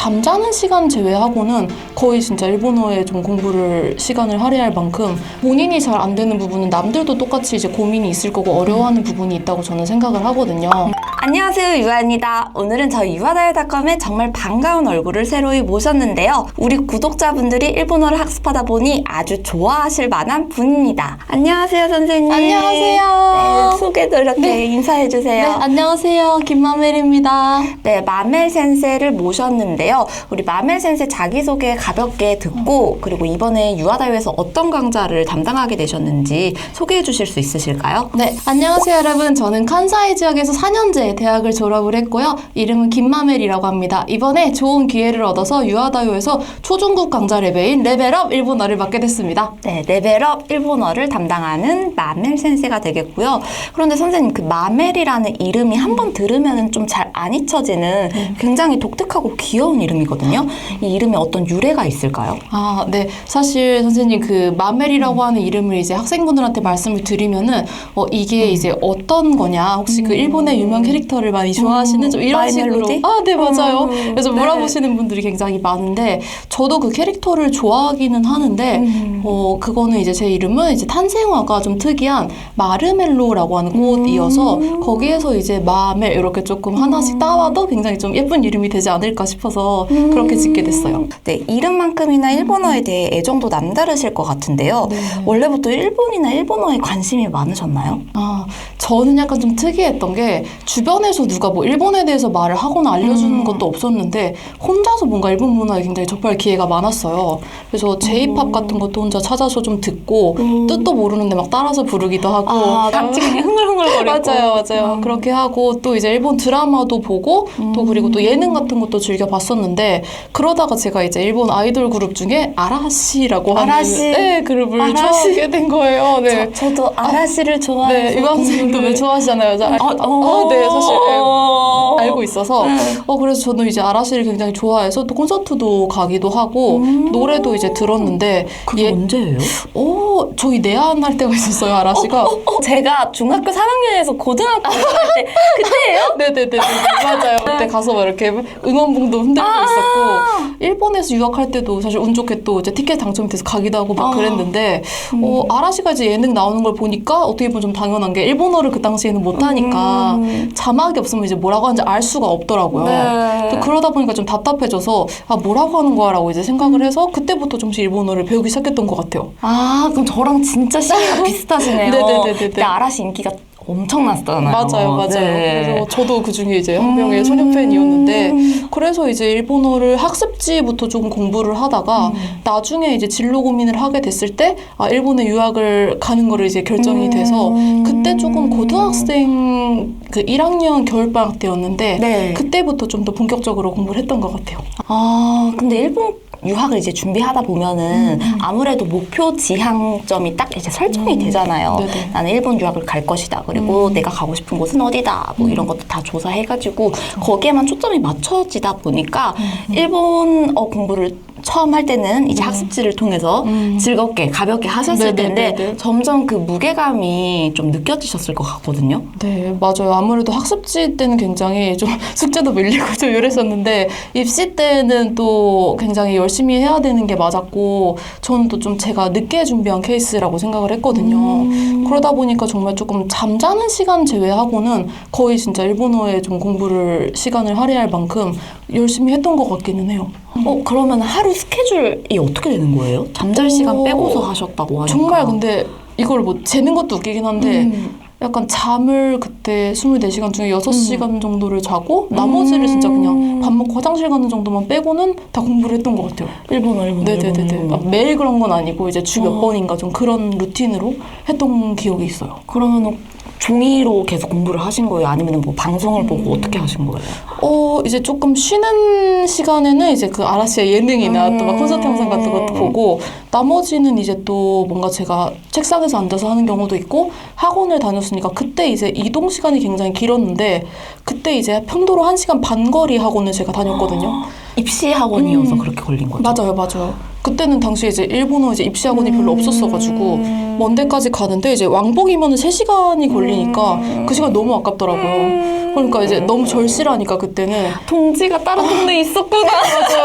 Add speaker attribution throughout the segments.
Speaker 1: 잠자는 시간 제외하고는 거의 진짜 일본어에 좀 공부를 시간을 할애할 만큼 본인이 잘 안 되는 부분은 남들도 똑같이 이제 고민이 있을 거고 어려워하는 부분이 있다고 저는 생각을 하거든요.
Speaker 2: 안녕하세요, 유아입니다. 오늘은 저희 유아다이어닷컴에 정말 반가운 얼굴을 새로이 모셨는데요. 우리 구독자분들이 일본어를 학습하다 보니 아주 좋아하실 만한 분입니다. 안녕하세요, 선생님.
Speaker 1: 안녕하세요.
Speaker 2: 네, 소개도 이렇게 인사해주세요.
Speaker 1: 네, 안녕하세요. 김마멜입니다.
Speaker 2: 네, 마멜 센세를 모셨는데요. 우리 마멜 센세 자기소개 가볍게 듣고 그리고 이번에 유아다이어에서 어떤 강좌를 담당하게 되셨는지 소개해 주실 수 있으실까요?
Speaker 1: 네, 안녕하세요 여러분. 저는 칸사이 지역에서 4년제 대학을 졸업을 했고요. 이름은 김마멜이라고 합니다. 이번에 좋은 기회를 얻어서 유아다이어에서 초중급 강좌 레벨인 레벨업 일본어를 맡게 됐습니다.
Speaker 2: 네, 레벨업 일본어를 담당하는 마멜 센세가 되겠고요. 그런데 선생님, 그 마멜이라는 이름이 한번 들으면 좀 잘 안 잊혀지는 굉장히 독특하고 귀여운 이름이거든요. 이 이름에 어떤 유래가 있을까요?
Speaker 1: 아, 네. 사실 선생님 그 마멜이라고 하는 이름을 이제 학생분들한테 말씀을 드리면은 이게 이제 어떤 거냐, 혹시 그 일본의 유명 캐릭터를 많이 좋아하시는 좀 이런
Speaker 2: 마이
Speaker 1: 식으로
Speaker 2: 멜로디?
Speaker 1: 아, 네, 맞아요. 그래서
Speaker 2: 네.
Speaker 1: 물어보시는 분들이 굉장히 많은데 저도 그 캐릭터를 좋아하기는 하는데 그거는 이제 제 이름은 이제 탄생화가 좀 특이한 마르멜로라고 하는 꽃이어서 거기에서 이제 마멜 이렇게 조금 하나씩 따와도 굉장히 좀 예쁜 이름이 되지 않을까 싶어서 그렇게 짓게 됐어요.
Speaker 2: 네, 이름만큼이나 일본어에 대해 애정도 남다르실 것 같은데요.
Speaker 1: 네.
Speaker 2: 원래부터 일본이나 일본어에 관심이 많으셨나요?
Speaker 1: 아, 저는 약간 좀 특이했던 게 주변에서 누가 뭐 일본에 대해서 말을 하거나 알려주는 것도 없었는데 혼자서 뭔가 일본 문화에 굉장히 접할 기회가 많았어요. 그래서 J-pop 같은 것도 혼자 찾아서 좀 듣고 뜻도 모르는데 막 따라서 부르기도 하고
Speaker 2: 같이 그냥 흥얼흥얼거리고.
Speaker 1: 맞아요. 그렇게 하고 또 이제 일본 드라마도 보고 또 그리고 또 예능 같은 것도 즐겨 봤었는데 그러다가 제가 이제 일본 아이돌 그룹 중에 아라시라고 하는 네, 그룹을
Speaker 2: 아라시.
Speaker 1: 좋아하게 된 거예요. 네.
Speaker 2: 저도 아라시를 좋아해서
Speaker 1: 네, 유광 선생님도 왜 좋아하시잖아요. 네, 사실 알고 있어서 그래서 저도 이제 아라시를 굉장히 좋아해서 또 콘서트도 가기도 하고 노래도 이제 들었는데
Speaker 2: 그게 언제예요?
Speaker 1: 저희 내한할 때가 있었어요, 아라시가.
Speaker 2: 제가 중학교 3학년에서 고등학교 할 때 그때예요?
Speaker 1: 네네네, 맞아요. 그때 가서 막 이렇게 응원봉도 흔들고 있었고 일본에서 유학할 때도 사실 운 좋게 또 이제 티켓 당첨이 돼서 가기도 하고 막 그랬는데 아라시가 이제 예능 나오는 걸 보니까 어떻게 보면 좀 당연한 게 일본어를 그 당시에는 못하니까 자막이 없으면 이제 뭐라고 하는지 알 수가 없더라고요.
Speaker 2: 네.
Speaker 1: 또 그러다 보니까 좀 답답해져서 뭐라고 하는 거야라고 이제 생각을 해서 그때부터 좀씩 일본어를 배우기 시작했던 것 같아요.
Speaker 2: 아, 그럼 저랑 진짜 시기가 비슷하시네요.
Speaker 1: 네네네네.
Speaker 2: 그때 아라시 인기가 엄청났잖아요.
Speaker 1: 맞아요.
Speaker 2: 네.
Speaker 1: 그래서 저도 그 중에 이제 한 명의 소녀 팬이었는데 그래서 이제 일본어를 학습지부터 조금 공부를 하다가 나중에 이제 진로 고민을 하게 됐을 때 일본에 유학을 가는 거를 이제 결정이 돼서 그때 조금 고등학생 그 1학년 겨울방학 때였는데
Speaker 2: 네.
Speaker 1: 그때부터 좀 더 본격적으로 공부를 했던 것 같아요.
Speaker 2: 근데 일본 유학을 이제 준비하다 보면은 아무래도 목표 지향점이 딱 이제 설정이 되잖아요.
Speaker 1: 네네.
Speaker 2: 나는 일본 유학을 갈 것이다. 그리고 내가 가고 싶은 곳은 어디다. 뭐 이런 것도 다 조사해가지고 거기에만 초점이 맞춰지다 보니까 일본어 공부를 처음 할 때는 이제 학습지를 통해서 즐겁게 가볍게 하셨을
Speaker 1: 네네네네.
Speaker 2: 텐데 점점 그 무게감이 좀 느껴지셨을 것 같거든요.
Speaker 1: 네, 맞아요. 아무래도 학습지 때는 굉장히 좀 숙제도 밀리고 좀 이랬었는데 입시 때는 또 굉장히 열심히 해야 되는 게 맞았고 저는 또 좀 제가 늦게 준비한 케이스라고 생각을 했거든요. 그러다 보니까 정말 조금 잠자는 시간 제외하고는 거의 진짜 일본어에 좀 공부를 시간을 할애할 만큼 열심히 했던 것 같기는 해요.
Speaker 2: 그러면 하루 스케줄이 어떻게 되는 거예요? 잠잘 시간 빼고서 하셨다고 하니까.
Speaker 1: 정말 근데 이걸 뭐 재는 것도 웃기긴 한데 약간 잠을 그때 24시간 중에 6시간 정도를 자고 나머지를 진짜 그냥 밥 먹고 화장실 가는 정도만 빼고는 다 공부를 했던 것 같아요.
Speaker 2: 일본어.
Speaker 1: 네네네네. 매일 그런 건 아니고 이제 주 몇 번인가 좀 그런 루틴으로 했던 기억이 있어요.
Speaker 2: 그러면 종이로 계속 공부를 하신 거예요? 아니면 뭐 방송을 보고 어떻게 하신 거예요?
Speaker 1: 이제 조금 쉬는 시간에는 이제 그 아라시의 예능이나 또 막 콘서트 영상 같은 것도 보고 나머지는 이제 또 뭔가 제가 책상에서 앉아서 하는 경우도 있고 학원을 다녔으니까 그때 이제 이동 시간이 굉장히 길었는데 그때 이제 편도로 1시간 반 거리 학원을 제가 다녔거든요.
Speaker 2: 입시 학원이어서 그렇게 걸린 거죠?
Speaker 1: 맞아요. 그때는 당시에 이제 일본어 이제 입시 학원이 별로 없었어가지고 먼 데까지 가는데 이제 왕복이면은 3시간이 걸리니까 그 시간 너무 아깝더라고요. 그러니까 이제 너무 절실하니까 그때는
Speaker 2: 동지가 다른 동네에 있었구나.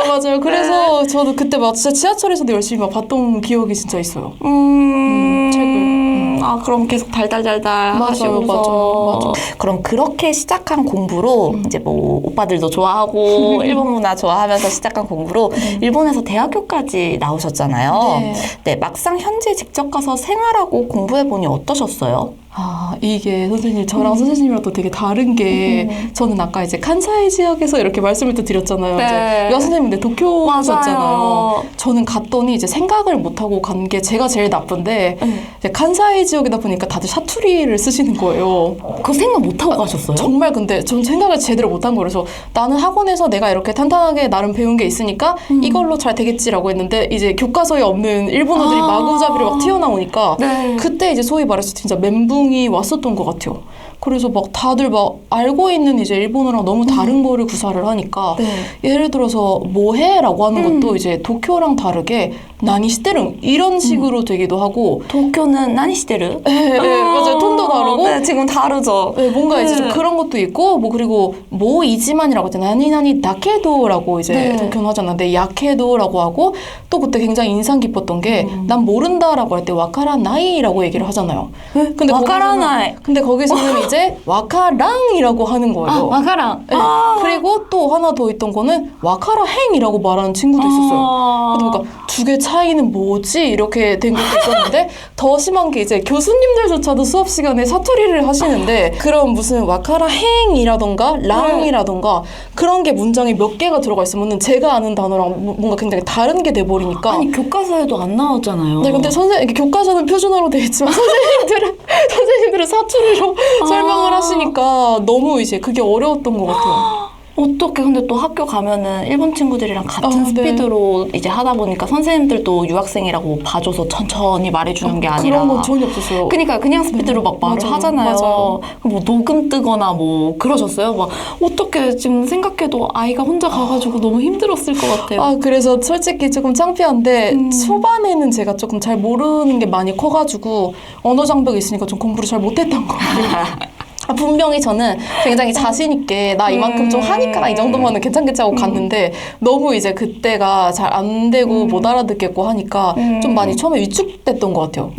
Speaker 1: 맞아요. 그래서 저도 그때 막 진짜 지하철에서도 열심히 막 봤던 기억이 진짜 있어요. 책을.
Speaker 2: 아, 그럼 계속 달달달달
Speaker 1: 맞아요,
Speaker 2: 하시고서.
Speaker 1: 맞아.
Speaker 2: 그럼 그렇게 시작한 공부로 이제 뭐 오빠들도 좋아하고 일본 문화 좋아하면서 시작한 공부로 일본에서 대학교까지 나오셨잖아요.
Speaker 1: 네.
Speaker 2: 네, 막상 현지에 직접 가서 생활하고 공부해보니 어떠셨어요?
Speaker 1: 아, 이게 선생님, 저랑 선생님이랑 또 되게 다른 게, 저는 아까 이제 칸사이 지역에서 이렇게 말씀을 또 드렸잖아요.
Speaker 2: 네.
Speaker 1: 이제 여아 선생님 근데 도쿄셨잖아요.
Speaker 2: 맞아요.
Speaker 1: 저는 갔더니 이제 생각을 못하고 간 게 제가 제일 나쁜데, 이제 칸사이 지역이다 보니까 다들 사투리를 쓰시는 거예요.
Speaker 2: 그거 생각 못하고 가셨어요?
Speaker 1: 정말 근데 전 생각을 제대로 못한 거예요. 그래서 나는 학원에서 내가 이렇게 탄탄하게 나름 배운 게 있으니까 이걸로 잘 되겠지라고 했는데 이제 교과서에 없는 일본어들이 마구잡이로 막 튀어나오니까
Speaker 2: 네.
Speaker 1: 그때 이제 소위 말해서 진짜 멘붕이 왔었던 것 같아요. 그래서 막 다들 막 알고 있는 이제 일본어랑 너무 다른 거를 구사를 하니까
Speaker 2: 네.
Speaker 1: 예를 들어서 뭐해? 라고 하는 것도 이제 도쿄랑 다르게 나니시테르 이런 식으로 되기도 하고
Speaker 2: 도쿄는 나니시테르?
Speaker 1: 네, 맞아요. 톤도 다르고
Speaker 2: 네, 지금 다르죠.
Speaker 1: 네, 뭔가 이제 좀 그런 것도 있고, 뭐, 그리고, 뭐이지만이라고 했잖아요. 나니나니 다케도라고 이제
Speaker 2: 네.
Speaker 1: 도쿄는 하잖아요. 근데 야케도라고 하고, 또 그때 굉장히 인상 깊었던 게, 난 모른다라고 할 때 와카라나이라고 얘기를 하잖아요. 근데
Speaker 2: 와카라나이.
Speaker 1: 근데 거기서는 이제 와카랑이라고 하는 거예요.
Speaker 2: 아, 와카랑.
Speaker 1: 네. 그리고 또 하나 더 있던 거는 와카라행이라고 말하는 친구도 있었어요. 그래서 뭔가 두 개 차이는 뭐지? 이렇게 된 것도 있었는데 더 심한 게 이제 교수님들조차도 수업 시간에 사투리를 하시는데 그런 무슨 와카라행이라던가 랑이라던가 그런 게 문장에 몇 개가 들어가 있으면은 제가 아는 단어랑 뭔가 굉장히 다른 게 돼버리니까
Speaker 2: 아니, 교과서에도 안 나오잖아요.
Speaker 1: 네, 근데 이게 교과서는 표준어로 되어 있지만 선생님들은 사투리로 설명을 하시니까 너무 이제 그게 어려웠던 것 같아요.
Speaker 2: 어떻게 근데 또 학교 가면은 일본 친구들이랑 같은
Speaker 1: 네.
Speaker 2: 스피드로 이제 하다 보니까 선생님들도 유학생이라고 봐줘서 천천히 말해주는 게 아니라
Speaker 1: 그런 건 전혀 없었어요.
Speaker 2: 그러니까 그냥 스피드로 막 말을
Speaker 1: 맞아요.
Speaker 2: 하잖아요.
Speaker 1: 맞아요.
Speaker 2: 뭐 녹음 뜨거나 뭐 그러셨어요? 막 어떻게 지금 생각해도 아이가 혼자 가가지고 너무 힘들었을 것 같아요.
Speaker 1: 아, 그래서 솔직히 조금 창피한데 초반에는 제가 조금 잘 모르는 게 많이 커가지고 언어 장벽이 있으니까 좀 공부를 잘 못했던 것 같아요. 분명히 저는 굉장히 자신 있게 나 이만큼 좀 하니까 이 정도면은 괜찮겠지 하고 갔는데 너무 이제 그때가 잘 안 되고 못 알아듣겠고 하니까 좀 많이 처음에 위축됐던 것 같아요.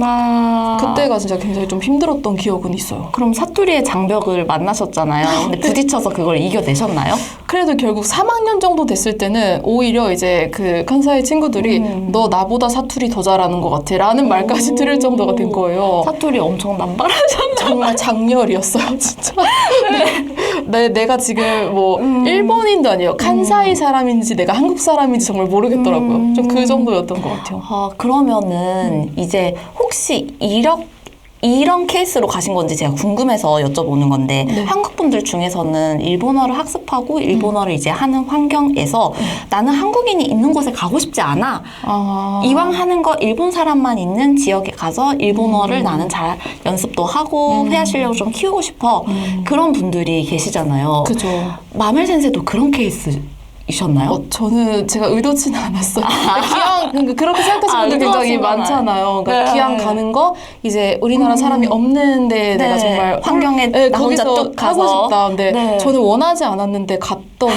Speaker 1: 그때가 진짜 굉장히 좀 힘들었던 기억은 있어요.
Speaker 2: 그럼 사투리의 장벽을 만나셨잖아요. 근데 부딪혀서 그걸 이겨내셨나요?
Speaker 1: 그래도 결국 3학년 정도 됐을 때는 오히려 이제 그 칸사이 친구들이 너 나보다 사투리 더 잘하는 것 같아 라는 말까지 들을 정도가 된 거예요.
Speaker 2: 사투리 엄청 남발하셨나요?
Speaker 1: 정말 장렬이었어요, 진짜. 내가 지금 뭐 일본인도 아니에요. 칸사이 사람인지 내가 한국 사람인지 정말 모르겠더라고요. 좀 그 정도였던 것 같아요.
Speaker 2: 아, 그러면은 이제 혹시 이런 케이스로 가신 건지 제가 궁금해서 여쭤보는 건데 한국 분들 중에서는 일본어를 학습하고 일본어를 이제 하는 환경에서 나는 한국인이 있는 곳에 가고 싶지 않아. 이왕 하는 거 일본 사람만 있는 지역에 가서 일본어를 나는 잘 연습도 하고 회화 실력을 좀 키우고 싶어. 그런 분들이 계시잖아요.
Speaker 1: 그죠.
Speaker 2: 마멜 센세도 그런 케이스이셨나요?
Speaker 1: 저는 제가 의도치는 않았어요. 기왕 그렇게 생각하시는 분들 굉장히
Speaker 2: 의도하시거나.
Speaker 1: 많잖아요. 그러니까
Speaker 2: 네.
Speaker 1: 기왕 가는 거 이제 우리나라 사람이 없는데 내가 정말
Speaker 2: 환경에 나 혼자
Speaker 1: 거기서
Speaker 2: 뚝 가서.
Speaker 1: 하고 싶다. 근데
Speaker 2: 네.
Speaker 1: 저는 원하지 않았는데 갔더니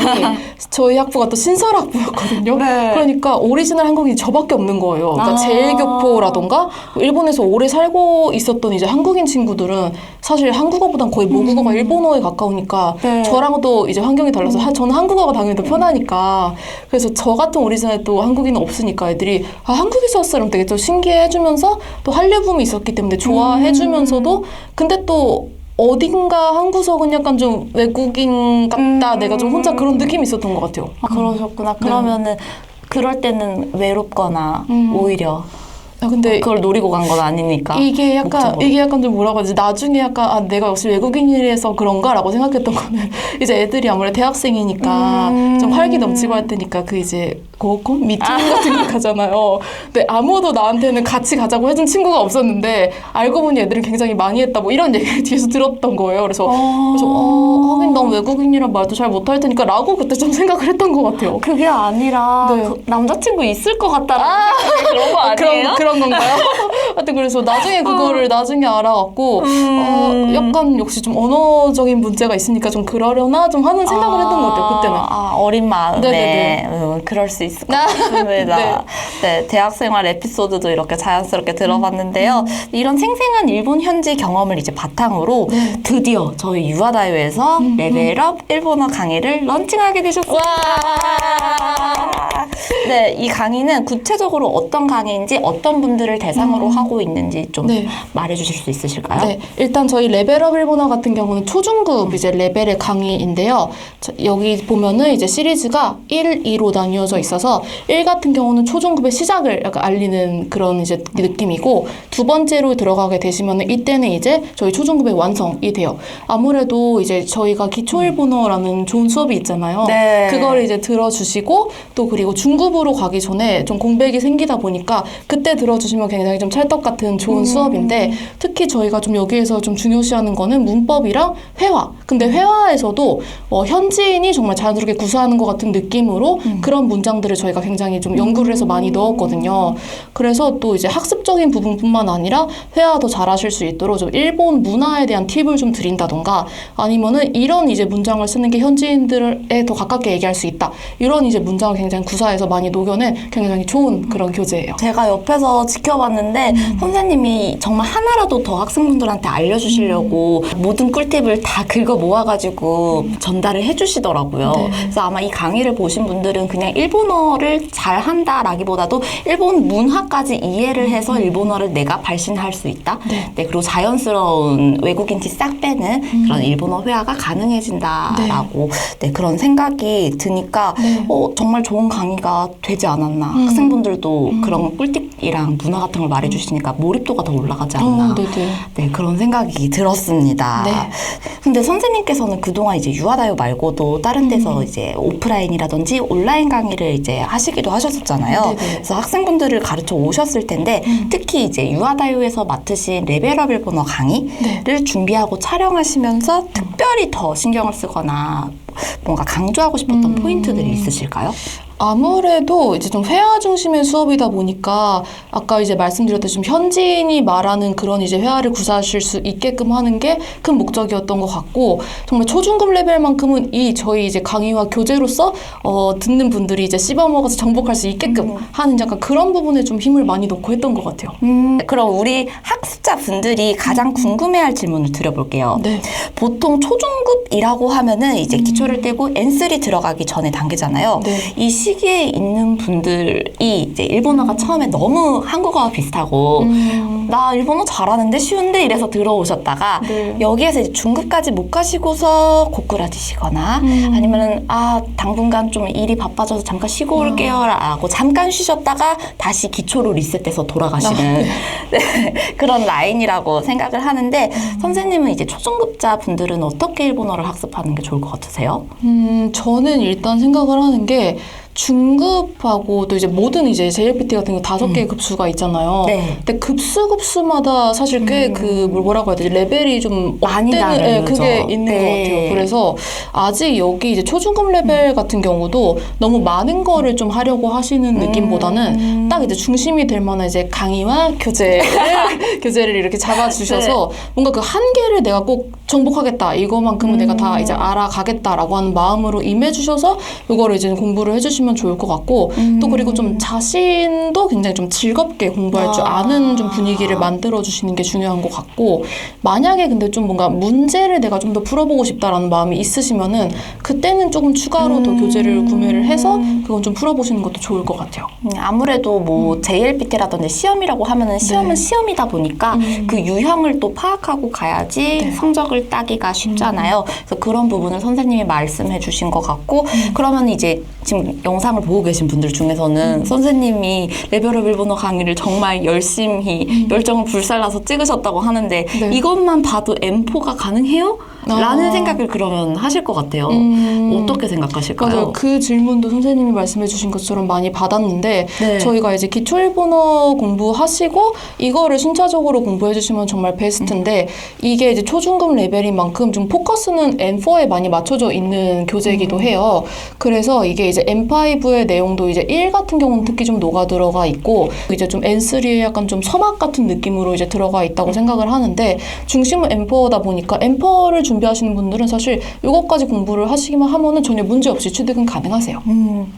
Speaker 1: 저희 학부가 또 신설학부였거든요.
Speaker 2: 네.
Speaker 1: 그러니까 오리지널 한국인이 저밖에 없는 거예요. 그러니까
Speaker 2: 아.
Speaker 1: 제일교포라던가 일본에서 오래 살고 있었던 이제 한국인 친구들은 사실 한국어보단 거의 모국어가 일본어에 가까우니까
Speaker 2: 네.
Speaker 1: 저랑도 이제 환경이 달라서 저는 한국어가 당연히 더 편하니까 그래서 저 같은 오리지널 또 한국인은 없으니까 애들이 한국에서 왔어 이러면 되게 좀 신기해해주면서 또 한류붐이 있었기 때문에 좋아해주면서도 근데 또 어딘가 한 구석은 약간 좀 외국인 같다 내가 좀 혼자 그런 느낌이 있었던 것 같아요.
Speaker 2: 그러셨구나. 그러면은 그럴 때는 외롭거나 오히려
Speaker 1: 근데
Speaker 2: 그걸 노리고 간 건 아니니까.
Speaker 1: 이게 약간
Speaker 2: 목적으로.
Speaker 1: 좀 뭐라고 하지? 나중에 약간 내가 역시 외국인이라서 그런가라고 생각했던 거는 이제 애들이 아무래도 대학생이니까 좀 활기 넘치고 할 때니까 그 이제 고고콘 미팅 같은 거 가잖아요. 근데 아무도 나한테는 같이 가자고 해준 친구가 없었는데 알고 보니 애들은 굉장히 많이 했다 뭐 이런 얘기를 뒤에서 들었던 거예요. 그래서 하긴 난 외국인이란 말도 잘 못할 테니까라고 그때 좀 생각을 했던 것 같아요.
Speaker 2: 그게 아니라
Speaker 1: 네.
Speaker 2: 그 남자친구 있을 것 같다는 생각이 그런 거 아니에요?
Speaker 1: 그런 건가요? 하여튼 그래서 나중에 그거를 나중에 알아갖고 약간 역시 좀 언어적인 문제가 있으니까 좀 그러려나 좀 하는 생각을 했던 것 같아요. 그때는.
Speaker 2: 어린 마음에
Speaker 1: 네네네.
Speaker 2: 그럴 수 있을 것 같습니다. 네, 대학생활 에피소드도 이렇게 자연스럽게 들어봤는데요. 이런 생생한 일본 현지 경험을 이제 바탕으로 드디어 저희 유아다요에서 레벨업 일본어 강의를 런칭하게 되셨습니다. 네, 이 강의는 구체적으로 어떤 강의인지 어떤 분들을 대상으로 하고 있는지 좀 말해주실 수 있으실까요?
Speaker 1: 네, 일단 저희 레벨업 일본어 같은 경우는 초중급 이제 레벨의 강의인데요. 여기 보면은 이제 시리즈가 1, 2로 나뉘어져 있어서 1 같은 경우는 초중급의 시작을 약간 알리는 그런 이제 느낌이고 두 번째로 들어가게 되시면은 이때는 이제 저희 초중급의 완성이 돼요. 아무래도 이제 저희가 기초 일본어라는 좋은 수업이 있잖아요.
Speaker 2: 네.
Speaker 1: 그걸 이제 들어주시고 또 그리고 중급으로 가기 전에 좀 공백이 생기다 보니까 그때 들어주시면 굉장히 좀 찰떡 같은 좋은 수업인데 특히 저희가 좀 여기에서 좀 중요시하는 거는 문법이랑 회화. 근데 회화에서도 현지인이 정말 자연스럽게 구사하는 것 같은 느낌으로 그런 문장들을 저희가 굉장히 좀 연구를 해서 많이 넣었거든요. 그래서 또 이제 학습적인 부분뿐만 아니라 회화도 잘하실 수 있도록 좀 일본 문화에 대한 팁을 좀 드린다던가 아니면은 이런 이제 문장을 쓰는 게 현지인들에 더 가깝게 얘기할 수 있다. 이런 이제 문장을 굉장히 구사해서 많이 녹여낸 굉장히 좋은 그런 교재예요.
Speaker 2: 제가 옆에서 지켜봤는데 선생님이 정말 하나라도 더 학생분들한테 알려주시려고 모든 꿀팁을 다 긁어 모아가지고 전달을 해주시더라고요. 그래서 아마 이 강의를 보신 분들은 그냥 일본어를 잘한다라기보다도 일본 문화까지 이해를 해서 일본어를 내가 발신할 수 있다. 네, 그리고 자연스러운 외국인 티 싹 빼는 그런 일본어 회화가 가능해진다라고 그런 생각이 드니까 정말 좋은 강의가 되지 않았나. 학생분들도 그런 꿀팁이랑 문화 같은 걸 말해주시니까 몰입도가 더 올라가지 않나. 네, 그런 생각이 들었습니다. 근데 선생님께서는 그동안 이제 유아다요 말고도 다른 데서 이제 오프라인이라든지 온라인 강의를 이제 하시기도 하셨었잖아요. 그래서 학생분들을 가르쳐 오셨을 텐데 특히 이제 유아다요에서 맡으신 레벨업 일본어 강의를 준비하고 촬영하시면서 특별히 더 신경을 쓰거나 뭔가 강조하고 싶었던 포인트들이 있으실까요?
Speaker 1: 아무래도 이제 좀 회화 중심의 수업이다 보니까 아까 이제 말씀드렸듯이 좀 현지인이 말하는 그런 이제 회화를 구사하실 수 있게끔 하는 게 큰 목적이었던 것 같고 정말 초중급 레벨만큼은 이 저희 이제 강의와 교재로서 듣는 분들이 이제 씹어먹어서 정복할 수 있게끔 하는 약간 그런 부분에 좀 힘을 많이 넣고 했던 것 같아요.
Speaker 2: 그럼 우리 학습자 분들이 가장 궁금해할 질문을 드려볼게요. 보통 초중급이라고 하면은 이제 기초를 떼고 N3 들어가기 전에 단계잖아요. 이 시기에 있는 분들이 이제 일본어가 처음에 너무 한국어와 비슷하고 나 일본어 잘하는데 쉬운데 이래서 들어오셨다가 여기에서 이제 중급까지 못 가시고서 고꾸라지시거나 아니면은 당분간 좀 일이 바빠져서 잠깐 쉬고 올게요 라고 잠깐 쉬셨다가 다시 기초로 리셋돼서 돌아가시는 그런 라인이라고 생각을 하는데 선생님은 이제 초중급자 분들은 어떻게 일본어를 학습하는 게 좋을 것 같으세요?
Speaker 1: 저는 일단 생각을 하는 게 중급하고 또 이제 모든 이제 JLPT 같은 거 5개의 급수가 있잖아요. 근데 급수마다 사실 꽤 뭐라고 해야 되지? 레벨이 좀
Speaker 2: 많이 다르죠.
Speaker 1: 그게 있는 것 같아요. 그래서 아직 여기 이제 초중급 레벨 같은 경우도 너무 많은 거를 좀 하려고 하시는 느낌보다는 딱 이제 중심이 될 만한 이제 강의와 교재를 이렇게 잡아주셔서 뭔가 그 한계를 내가 꼭 정복하겠다. 이거만큼은 내가 다 이제 알아가겠다라고 하는 마음으로 임해주셔서 이거를 이제 공부를 해주시면 좋을 것 같고 또 그리고 좀 자신도 굉장히 좀 즐겁게 공부할 줄 아는 좀 분위기를 만들어 주시는 게 중요한 것 같고 만약에 근데 좀 뭔가 문제를 내가 좀 더 풀어보고 싶다라는 마음이 있으시면은 그때는 조금 추가로 더 교재를 구매를 해서 그건 좀 풀어보시는 것도 좋을 것 같아요.
Speaker 2: 아무래도 뭐 JLPT라든지 시험이라고 하면은 시험은 시험이다 보니까 그 유형을 또 파악하고 가야지 성적을 따기가 쉽잖아요. 그래서 그런 부분을 선생님이 말씀해 주신 것 같고 그러면 이제 지금 영상을 보고 계신 분들 중에서는 선생님이 레벨업 일본어 강의를 정말 열심히 열정을 불살라서 찍으셨다고 하는데
Speaker 1: 네.
Speaker 2: 이것만 봐도 M4가 가능해요? 라는 생각을 그러면 하실 것 같아요. 어떻게 생각하실까요?
Speaker 1: 맞아요. 그 질문도 선생님이 말씀해 주신 것처럼 많이 받았는데
Speaker 2: 네.
Speaker 1: 저희가 이제 기초 일본어 공부하시고 이거를 순차적으로 공부해 주시면 정말 베스트인데 이게 이제 초중급 레벨인 만큼 좀 포커스는 N4에 많이 맞춰져 있는 교재이기도 해요. 그래서 이게 이제 N5의 내용도 이제 1 같은 경우는 특히 좀 녹아 들어가 있고 이제 좀 N3에 약간 좀 서막 같은 느낌으로 이제 들어가 있다고 생각을 하는데 중심은 M4다 보니까 M4를 준비하시는 분들은 사실 이것까지 공부를 하시기만 하면은 전혀 문제 없이 취득은 가능하세요.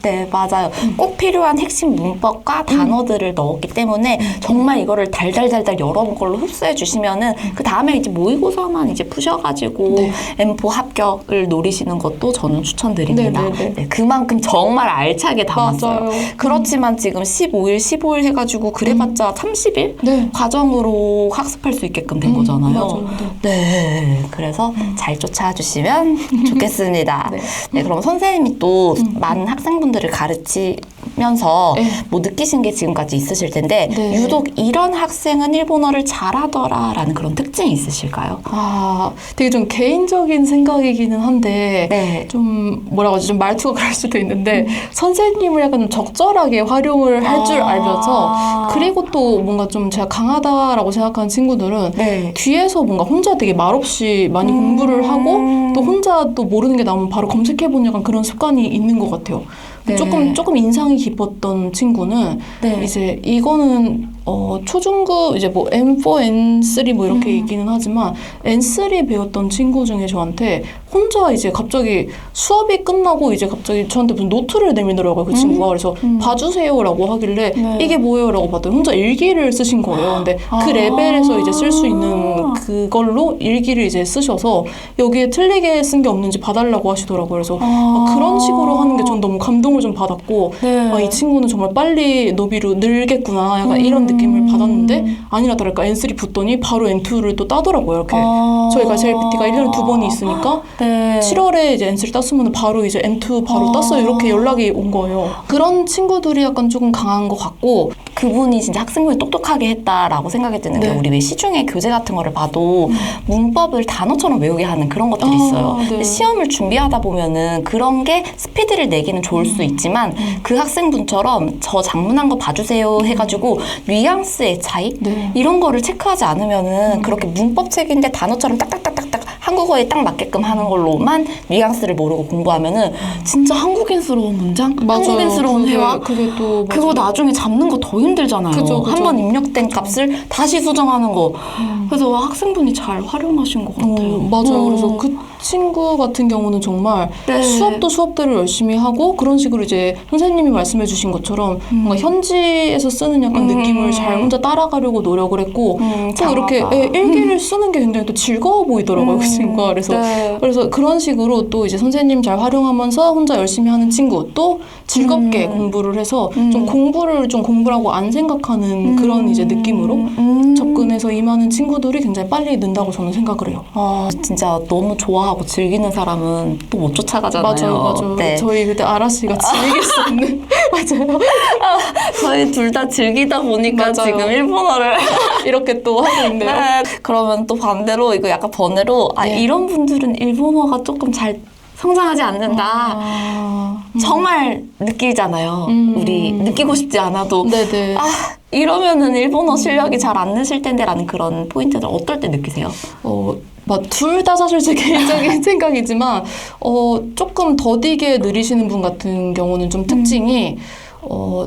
Speaker 2: 네, 맞아요. 꼭 필요한 핵심 문법과 단어들을 넣었기 때문에 정말 이거를 달달달달 여러 걸로 흡수해 주시면은 그 다음에 이제 모의고사만 이제 푸셔가지고
Speaker 1: 네.
Speaker 2: M4 합격을 노리시는 것도 저는 추천드립니다.
Speaker 1: 네, 네, 네.
Speaker 2: 네, 그만큼 정말 알차게 담았어요.
Speaker 1: 맞아요.
Speaker 2: 그렇지만 지금 15일 해가지고 그래봤자 30일
Speaker 1: 네.
Speaker 2: 과정으로 학습할 수 있게끔 된 거잖아요.
Speaker 1: 맞아요.
Speaker 2: 네, 그래서 잘 쫓아주시면 좋겠습니다.
Speaker 1: 네.
Speaker 2: 네, 그럼 선생님이 또 많은 학생분들을 가르치면서
Speaker 1: 네.
Speaker 2: 뭐 느끼신 게 지금까지 있으실 텐데
Speaker 1: 네.
Speaker 2: 유독 이런 학생은 일본어를 잘하더라라는 그런 특징이 있으실까요?
Speaker 1: 아, 되게 좀 개인적인 생각이기는 한데
Speaker 2: 네.
Speaker 1: 좀 뭐라고 하지? 좀 말투가 그럴 수도 있는데 선생님을 약간 좀 적절하게 활용을 할 줄 알면서 그리고 또 뭔가 좀 제가 강하다라고 생각하는 친구들은
Speaker 2: 네.
Speaker 1: 뒤에서 뭔가 혼자 되게 말없이 많이 공부를 하고 또 혼자 또 모르는 게 나오면 바로 검색해보는 약간 그런 습관이 있는 것 같아요.
Speaker 2: 네.
Speaker 1: 조금 인상이 깊었던 친구는
Speaker 2: 네.
Speaker 1: 이제 이거는 초중급 이제 뭐 M4, N3 뭐 이렇게 있기는 하지만 N3 배웠던 친구 중에 저한테 혼자 이제 갑자기 수업이 끝나고 이제 갑자기 저한테 무슨 노트를 내밀더라고요, 그 친구가. 그래서 봐주세요라고 하길래
Speaker 2: 네.
Speaker 1: 이게 뭐예요라고 봤더니 혼자 일기를 쓰신 거예요. 근데 그 레벨에서 이제 쓸 수 있는 그걸로 일기를 이제 쓰셔서 여기에 틀리게 쓴 게 없는지 봐달라고 하시더라고요. 그래서 그런 식으로 하는 게 전 너무 감동을 좀 받았고
Speaker 2: 네.
Speaker 1: 이 친구는 정말 빨리 노비로 늘겠구나 약간 이런 느낌을 받았는데 아니나 다를까 N3 붙더니 바로 N2를 또 따더라고요. 이렇게 저희가 JLPT가 1년에 2번이 있으니까
Speaker 2: 네.
Speaker 1: 7월에 이제 N3 땄으면 바로 이제 N2 바로 땄어요. 이렇게 연락이 온 거예요. 그런 친구들이 약간 조금 강한 것 같고
Speaker 2: 그분이 진짜 학생분이 똑똑하게 했다라고 생각이 드는 게
Speaker 1: 네.
Speaker 2: 우리 왜 시중에 교재 같은 거를 봐도 문법을 단어처럼 외우게 하는 그런 것들이 있어요.
Speaker 1: 네.
Speaker 2: 근데 시험을 준비하다 보면은 그런 게 스피드를 내기는 좋을 수 있지만 그 학생분처럼 저 작문한 거 봐주세요 해가지고 뉘앙스의 차이
Speaker 1: 네.
Speaker 2: 이런 거를 체크하지 않으면은 그렇게 문법 책인데 단어처럼 딱딱딱딱딱 한국어에 딱 맞게끔 하는 걸로만 뉘앙스를 모르고 공부하면은 진짜 한국인스러운 문장, 한국인스러운 회화
Speaker 1: 그게 또
Speaker 2: 그거 나중에 잡는 거 더 힘들잖아요.
Speaker 1: 그죠.
Speaker 2: 한 번 입력된 값을 다시 수정하는 거. 그래서 학생분이 잘 활용하신 것 같아요.
Speaker 1: 맞아요. 그래서 그 친구 같은 경우는 정말
Speaker 2: 네.
Speaker 1: 수업도 수업대로 열심히 하고 그런 식으로 이제 선생님이 말씀해 주신 것처럼 뭔가 현지에서 쓰는 약간 느낌을 잘 혼자 따라가려고 노력을 했고 또 이렇게 일기를 쓰는 게 굉장히 또 즐거워 보이더라고요. 그 친구가. 그래서
Speaker 2: 네.
Speaker 1: 그래서 그런 식으로 또 이제 선생님 잘 활용하면서 혼자 열심히 하는 친구 또 즐겁게 공부를 해서 좀 공부를 좀 공부라고 안 생각하는 그런 이제 느낌으로 접근해서 임하는 친구들이 굉장히 빨리 는다고 저는 생각을 해요.
Speaker 2: 진짜 너무 좋아하고 즐기는 사람은 또 못 쫓아가잖아요.
Speaker 1: 맞아요.
Speaker 2: 네.
Speaker 1: 저희 그때 아라씨가 즐길 수 없는 맞아요.
Speaker 2: 저희 둘 다 즐기다 보니까
Speaker 1: 맞아요.
Speaker 2: 지금 일본어를
Speaker 1: 이렇게 또 하고 있네요.
Speaker 2: 네. 그러면 또 반대로 이거 약간 번외로
Speaker 1: 네.
Speaker 2: 이런 분들은 일본어가 조금 잘 성장하지 않는다. 정말 느끼잖아요. 우리 느끼고 싶지 않아도
Speaker 1: 네네.
Speaker 2: 이러면은 일본어 실력이 잘 안 느실 텐데라는 그런 포인트들 어떨 때 느끼세요?
Speaker 1: 둘 다 사실 제 개인적인 생각이지만 조금 더디게 느리시는 분 같은 경우는 좀 특징이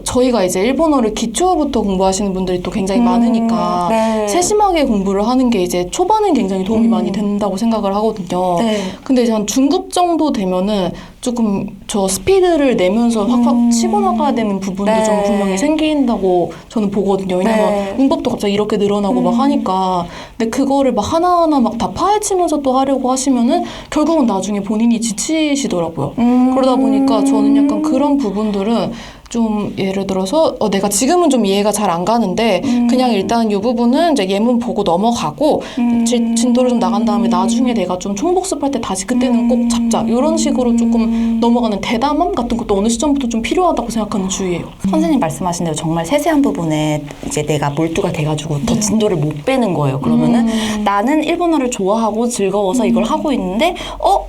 Speaker 1: 저희가 이제 일본어를 기초부터 공부하시는 분들이 또 굉장히 많으니까
Speaker 2: 네.
Speaker 1: 세심하게 공부를 하는 게 이제 초반엔 굉장히 도움이 많이 된다고 생각을 하거든요.
Speaker 2: 네.
Speaker 1: 근데 이제 한 중급 정도 되면은 조금 저 스피드를 내면서 확확 치고 나가야 되는 부분도
Speaker 2: 네.
Speaker 1: 좀 분명히 생긴다고 저는 보거든요. 왜냐면
Speaker 2: 네.
Speaker 1: 문법도 갑자기 이렇게 늘어나고 막 하니까. 근데 그거를 막 하나하나 막 다 파헤치면서 또 하려고 하시면은 결국은 나중에 본인이 지치시더라고요. 그러다 보니까 저는 약간 그런 부분들은 좀 예를 들어서 내가 지금은 좀 이해가 잘 안 가는데 그냥 일단 이 부분은 이제 예문 보고 넘어가고 진도를 좀 나간 다음에 나중에 내가 좀 총복습할 때 다시 그때는 꼭 잡자 이런 식으로 조금 넘어가는 대담함 같은 것도 어느 시점부터 좀 필요하다고 생각하는 주의예요.
Speaker 2: 선생님 말씀하신 대로 정말 세세한 부분에 이제 내가 몰두가 돼가지고 더 진도를 못 빼는 거예요. 그러면은 나는 일본어를 좋아하고 즐거워서 이걸 하고 있는데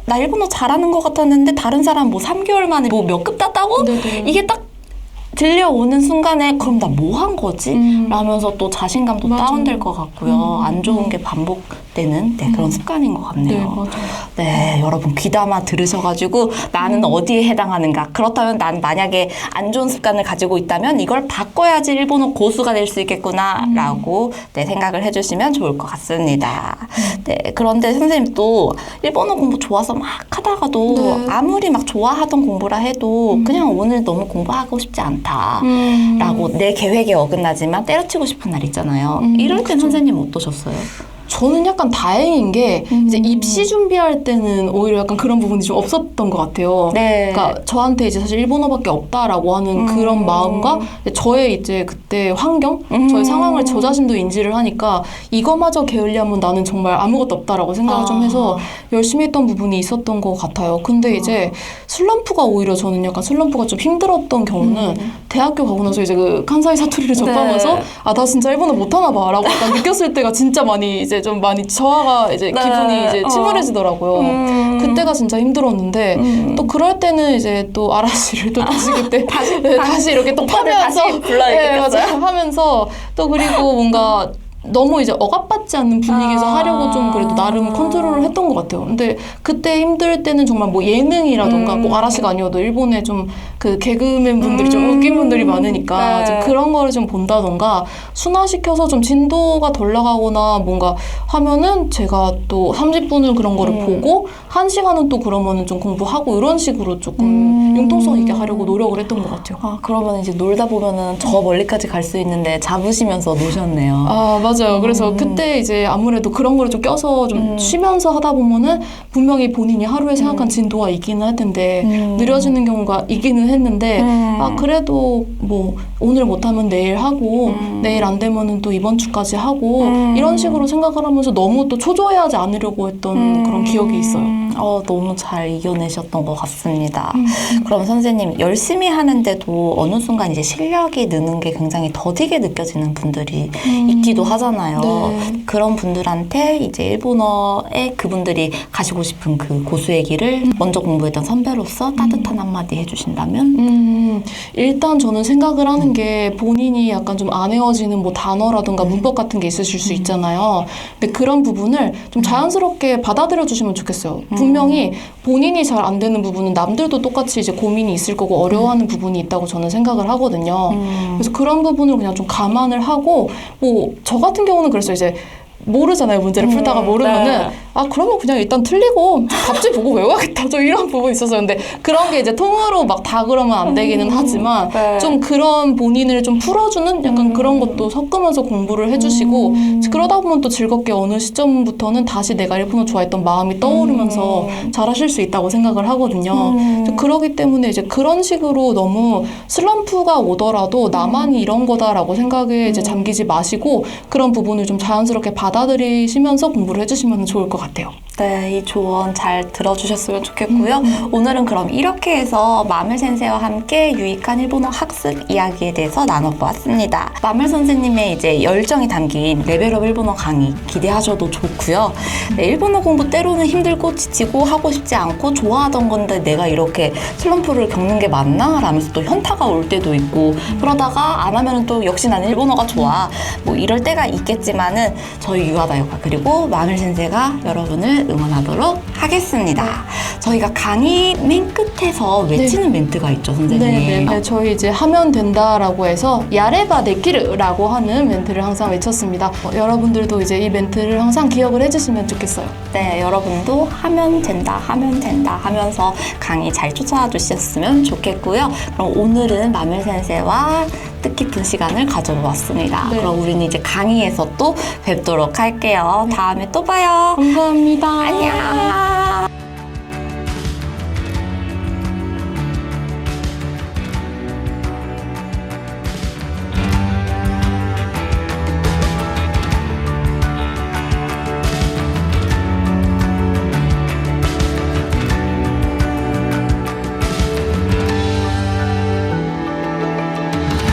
Speaker 2: 나 일본어 잘하는 것 같았는데 다른 사람 뭐 3개월 만에 뭐 몇 급 땄다고?
Speaker 1: 네네.
Speaker 2: 이게 딱 들려오는 순간에 그럼 나 뭐 한 거지? 라면서 또 자신감도
Speaker 1: 맞아.
Speaker 2: 다운될 것 같고요. 안 좋은 게 반복되는 그런 습관인 것
Speaker 1: 네,
Speaker 2: 같네요.
Speaker 1: 맞아요.
Speaker 2: 네, 여러분 귀담아 들으셔가지고 나는 어디에 해당하는가? 그렇다면 난 만약에 안 좋은 습관을 가지고 있다면 이걸 바꿔야지 일본어 고수가 될 수 있겠구나라고 생각을 해주시면 좋을 것 같습니다. 네, 그런데 선생님 또 일본어 공부 좋아서 막 하다가도
Speaker 1: 네.
Speaker 2: 아무리 막 좋아하던 공부라 해도 그냥 오늘 너무 공부하고 싶지 않다라고 내 계획에 어긋나지만 때려치고 싶은 날 있잖아요. 이럴 땐
Speaker 1: 그쵸.
Speaker 2: 선생님 어떠셨어요?
Speaker 1: 저는 약간 다행인 게 이제 입시 준비할 때는 오히려 약간 그런 부분이 좀 없었던 것 같아요.
Speaker 2: 네.
Speaker 1: 그러니까 저한테 이제 사실 일본어밖에 없다라고 하는 그런 마음과 저의 이제 그때 환경, 저의 상황을 저 자신도 인지를 하니까 이거마저 게을리하면 나는 정말 아무것도 없다라고 생각을 좀 해서 열심히 했던 부분이 있었던 것 같아요. 근데 이제 슬럼프가 오히려 저는 약간 슬럼프가 좀 힘들었던 경우는 대학교 가고 나서 이제 그 칸사이 사투리를 접하면서
Speaker 2: 네.
Speaker 1: 나 진짜 일본어 못하나 봐라고 약간 느꼈을 때가 진짜 많이 이제 좀 많이 저하가 이제
Speaker 2: 네.
Speaker 1: 기분이 이제 침울해지더라고요. 그때가 진짜 힘들었는데 또 그럴 때는 이제 또 아라시를 또 다시 그때 다시 이렇게 또
Speaker 2: 오빠들
Speaker 1: 파면서
Speaker 2: 다시 불러야겠어요?
Speaker 1: 맞아요. 하면서 또 그리고 뭔가 너무 이제 억압받지 않는 분위기에서 하려고 좀 그래도 나름 컨트롤을 했던 것 같아요. 근데 그때 힘들 때는 정말 뭐 예능이라던가 꼭 아라시가 아니어도 일본에 좀 그 개그맨 분들이 좀 웃긴 분들이 많으니까
Speaker 2: 네.
Speaker 1: 좀 그런 거를 좀 본다던가 순화시켜서 좀 진도가 덜 나가거나 뭔가 하면은 제가 또 30분을 그런 거를 보고 1시간은 또 그러면은 좀 공부하고 이런 식으로 조금 융통성 있게 하려고 노력을 했던 것 같아요.
Speaker 2: 그러면 이제 놀다 보면은 저 멀리까지 갈 수 있는데 잡으시면서 노셨네요.
Speaker 1: 아, 맞아요. 그래서 그때 이제 아무래도 그런 거를 좀 껴서 좀 쉬면서 하다 보면은 분명히 본인이 하루에 생각한 진도가 있기는 할 텐데 느려지는 경우가 있기는 했는데 그래도 뭐 오늘 못하면 내일 하고 내일 안 되면은 또 이번 주까지 하고 이런 식으로 생각을 하면서 너무 또 초조해하지 않으려고 했던 그런 기억이 있어요.
Speaker 2: 너무 잘 이겨내셨던 것 같습니다. 그럼 선생님 열심히 하는데도 어느 순간 이제 실력이 느는 게 굉장히 더디게 느껴지는 분들이 있기도 하잖아요.
Speaker 1: 네.
Speaker 2: 그런 분들한테 이제 일본어에 그분들이 가시고 싶은 그 고수의 길을 먼저 공부했던 선배로서 따뜻한 한마디 해주신다면?
Speaker 1: 일단 저는 생각을 하는 게 본인이 약간 좀 안 외워지는 뭐 단어라든가 문법 같은 게 있으실 수 있잖아요. 근데 그런 부분을 좀 자연스럽게 받아들여 주시면 좋겠어요. 분명히 본인이 잘 안 되는 부분은 남들도 똑같이 이제 고민이 있을 거고 어려워하는 부분이 있다고 저는 생각을 하거든요. 그래서 그런 부분을 그냥 좀 감안을 하고 뭐 저 같은 경우는 그랬어요. 이제 모르잖아요. 문제를 풀다가 모르면은
Speaker 2: 네.
Speaker 1: 그러면 그냥 일단 틀리고 답지 보고 외워야겠다. 좀 이런 부분이 있었어요. 근데 그런 게 이제 통으로 막 다 그러면 안 되기는 하지만
Speaker 2: 네.
Speaker 1: 좀 그런 본인을 좀 풀어주는 약간 그런 것도 섞으면서 공부를 해주시고 그러다 보면 또 즐겁게 어느 시점부터는 다시 내가 일본어 좋아했던 마음이 떠오르면서 잘하실 수 있다고 생각을 하거든요. 그러기 때문에 이제 그런 식으로 너무 슬럼프가 오더라도 나만이 이런 거다라고 생각에 이제 잠기지 마시고 그런 부분을 좀 자연스럽게 받아들이시면서 공부를 해주시면 좋을 것 같아요.
Speaker 2: 네, 이 조언 잘 들어주셨으면 좋겠고요. 오늘은 그럼 이렇게 해서 마멜 센세와 함께 유익한 일본어 학습 이야기에 대해서 나눠보았습니다. 마멜 선생님의 이제 열정이 담긴 레벨업 일본어 강의 기대하셔도 좋고요. 네, 일본어 공부 때로는 힘들고 지치고 하고 싶지 않고 좋아하던 건데 내가 이렇게 슬럼프를 겪는 게 맞나? 라면서 또 현타가 올 때도 있고 그러다가 안 하면 또 역시 나는 일본어가 좋아. 뭐 이럴 때가 있겠지만은 저희 유아다요가 그리고 마멜 센세가 여러분을 응원하도록 하겠습니다. 저희가 강의 맨 끝에서 외치는 멘트가 있죠, 선생님.
Speaker 1: 네, 저희 이제 하면 된다라고 해서 야레바 데키르라고 하는 멘트를 항상 외쳤습니다. 여러분들도 이제 이 멘트를 항상 기억을 해주시면 좋겠어요.
Speaker 2: 네, 여러분도 하면 된다 하면서 강의 잘 쫓아와 주셨으면 좋겠고요. 그럼 오늘은 마멜 센세와 뜻깊은 시간을 가져보았습니다.
Speaker 1: 네.
Speaker 2: 그럼 우리는 이제 강의에서 또 뵙도록 할게요. 다음에 또 봐요.
Speaker 1: 감사합니다.
Speaker 2: 안녕.